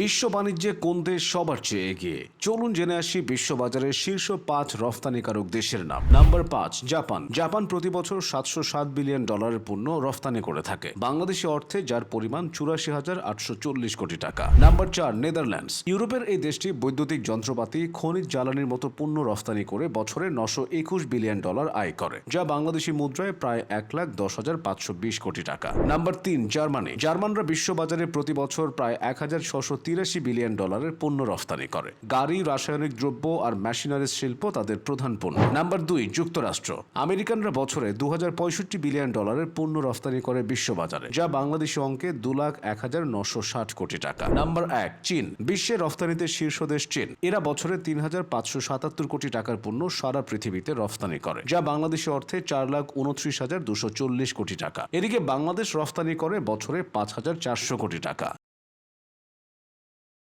বিশ্ব বাণিজ্যে কোন দেশ সবার চেয়ে এগিয়ে? চলুন জেনে আসি বিশ্ববাজারের শীর্ষ ৫ রফতানিকারক দেশের নাম। Number ৫, Japan. জাপান প্রতি বছর $৭৬০ বিলিয়ন পণ্য রফতানি করে থাকে বাংলাদেশি অর্থে, যার পরিমাণ ৮৪,৮৪০ কোটি টাকা। Number ৪, Netherlands. ইউরোপের এই দেশটি বৈদ্যুতিক যন্ত্রপাতি, খনিজ জ্বালানির মতো পণ্য রফতানি করে বছরে $৯২১ বিলিয়ন আয় করে, যা বাংলাদেশি মুদ্রায় প্রায় ১,১০,৫২০ কোটি টাকা। Number ৩, Germany. জার্মানরা বিশ্ববাজারে প্রতি বছর প্রায় ১,৬৮৩ বিলিয়ন পণ্য রফতানি করে। গাড়ি, রাসায়নিক দ্রব্য আর মেশিনারিজ শিল্প তাদের প্রধান পণ্য। নাম্বার ২, যুক্তরাষ্ট্র। আমেরিকানরা বছরে $২,০৬৫ বিলিয়ন পণ্য রফতানি করে বিশ্ববাজারে, যা বাংলাদেশি অঙ্কে ২,০১,৯৬০ কোটি টাকা। নাম্বার ১, চীন। বিশ্বের রফতানিতে শীর্ষ দেশ চীন। এরা বছরে ৩,৫৭৭ কোটি টাকার পণ্য সারা পৃথিবীতে রফতানি করে, যা বাংলাদেশি অর্থে ৪,২৯,২৪০ কোটি টাকা। এদিকে বাংলাদেশ রফতানি করে বছরে ৫,৪০০ কোটি টাকা।